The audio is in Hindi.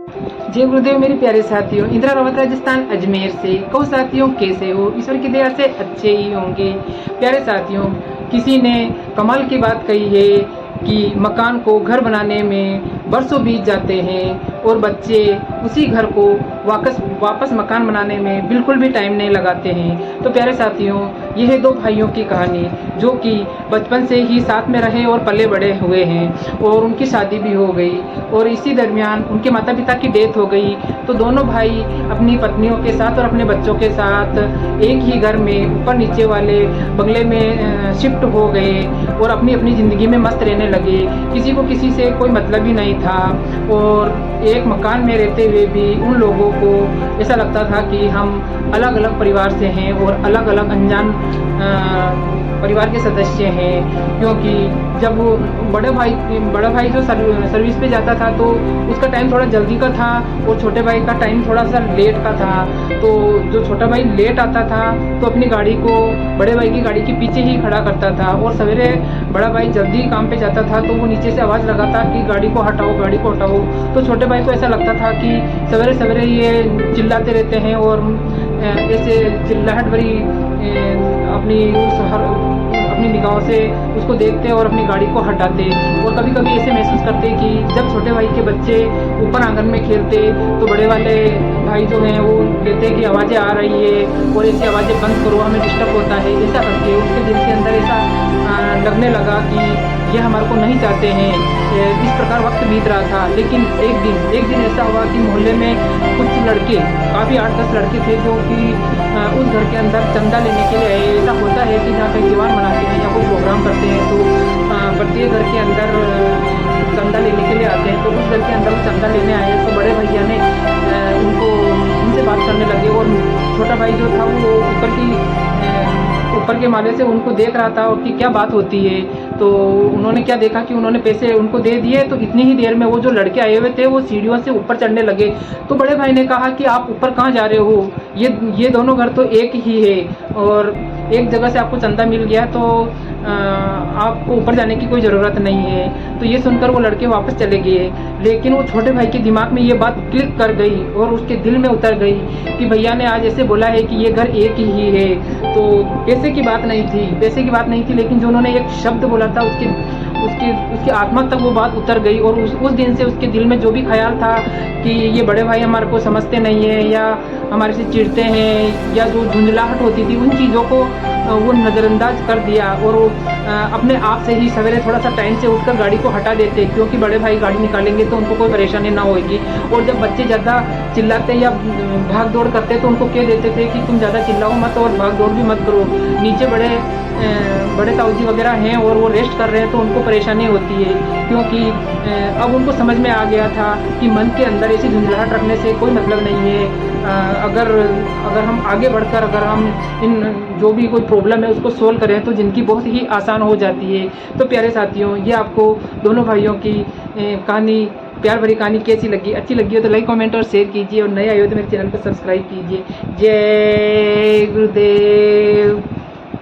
जय गुरुदेव मेरे प्यारे साथियों, इंदिरा रावत राजस्थान अजमेर से। कहो साथियों कैसे हो? ईश्वर की दया से अच्छे ही होंगे। प्यारे साथियों, किसी ने कमाल की बात कही है कि मकान को घर बनाने में बरसों बीत जाते हैं और बच्चे उसी घर को वापस मकान बनाने में बिल्कुल भी टाइम नहीं लगाते हैं। तो प्यारे साथियों, यह है दो भाइयों की कहानी जो कि बचपन से ही साथ में रहे और पले बड़े हुए हैं और उनकी शादी भी हो गई और इसी दरमियान उनके माता पिता की डेथ हो गई। तो दोनों भाई अपनी पत्नियों के साथ और अपने बच्चों के साथ एक ही घर में ऊपर नीचे वाले बंगले में शिफ्ट हो गए और अपनी अपनी ज़िंदगी में मस्त रहने लगे। किसी को किसी से कोई मतलब ही नहीं था और एक मकान में रहते हुए भी उन लोगों को ऐसा लगता था कि हम अलग अलग परिवार से हैं और अलग अलग अनजान परिवार के सदस्य हैं। क्योंकि जब वो बड़ा भाई जो सर्विस पे जाता था तो उसका टाइम थोड़ा जल्दी का था और छोटे भाई का टाइम थोड़ा सा लेट का था। तो जो छोटा भाई लेट आता था तो अपनी गाड़ी को बड़े भाई की गाड़ी के पीछे ही खड़ा करता था और सवेरे बड़ा भाई जल्दी काम पे जाता था तो वो नीचे से आवाज़ लगाता कि गाड़ी को हटाओ, गाड़ी को हटाओ। तो छोटे भाई को ऐसा लगता था कि सवेरे सवेरे ये चिल्लाते रहते हैं और ऐसे चिल्लाहट भरी अपनी निगाहों से उसको देखते और अपनी गाड़ी को हटाते। और कभी कभी ऐसे महसूस करते कि जब छोटे भाई के बच्चे ऊपर आंगन में खेलते तो बड़े वाले भाई जो हैं वो कहते कि आवाज़ें आ रही है और ऐसी आवाज़ें बंद करो, हमें डिस्टर्ब होता है। ऐसा करके उसके दिल के अंदर ऐसा लगने लगा कि ये हमारे को नहीं चाहते हैं। इस प्रकार वक्त बीत रहा था। लेकिन एक दिन ऐसा हुआ कि मोहल्ले में कुछ लड़के, काफ़ी 8-10 लड़के थे जो कि उस घर के अंदर चंदा लेने के लिए आए। ऐसा होता है कि जहाँ कहीं दीवार बनाते हैं या कोई प्रोग्राम करते हैं तो प्रत्येक घर के अंदर चंदा लेने के लिए आते हैं। तो उस घर के अंदर वो चंदा लेने आए तो बड़े भैया ने उनसे बात करने लगे और छोटा भाई जो था वो ऊपर के माले से उनको देख रहा था कि क्या बात होती है। तो उन्होंने क्या देखा कि उन्होंने पैसे उनको दे दिए। तो इतनी ही देर में वो जो लड़के आए हुए थे वो सीढ़ियों से ऊपर चढ़ने लगे। तो बड़े भाई ने कहा कि आप ऊपर कहाँ जा रहे हो? ये दोनों घर तो एक ही है और एक जगह से आपको चंदा मिल गया तो आपको ऊपर जाने की कोई ज़रूरत नहीं है। तो ये सुनकर वो लड़के वापस चले गए। लेकिन वो छोटे भाई के दिमाग में ये बात क्लिक कर गई और उसके दिल में उतर गई कि भैया ने आज ऐसे बोला है कि ये घर एक ही है। तो पैसे की बात नहीं थी, लेकिन जो उन्होंने एक शब्द बोला था उसकी आत्मा तक वो बात उतर गई। और उस दिन से उसके दिल में जो भी ख्याल था कि ये बड़े भाई हमारे को समझते नहीं है या हमारे से चिढ़ते हैं या जो झुंझलाहट होती थी, उन चीज़ों को वो नज़रअंदाज कर दिया और वो अपने आप से ही सवेरे थोड़ा सा टाइम से उठकर गाड़ी को हटा देते। क्योंकि बड़े भाई गाड़ी निकालेंगे तो उनको कोई परेशानी ना होगी। और जब बच्चे ज़्यादा चिल्लाते या भाग दौड़ करते तो उनको कह देते थे कि तुम ज़्यादा चिल्लाओ मत और भाग दौड़ भी मत करो। नीचे बड़े ताऊजी वगैरह हैं और वो रेस्ट कर रहे हैं तो उनको परेशानी होती है। क्योंकि अब उनको समझ में आ गया था कि मन के अंदर ऐसी झुंझलाहट रखने से कोई मतलब नहीं है। अगर हम आगे बढ़कर अगर हम इन जो भी कोई प्रॉब्लम है उसको सोल्व करें तो ज़िंदगी बहुत ही आसान हो जाती है। तो प्यारे साथियों, ये आपको दोनों भाइयों की कहानी, प्यार भरी कहानी कैसी लगी? अच्छी लगी हो तो लाइक, कमेंट और शेयर कीजिए और नए आए हो तो मेरे चैनल को सब्सक्राइब कीजिए। जय गुरुदेव।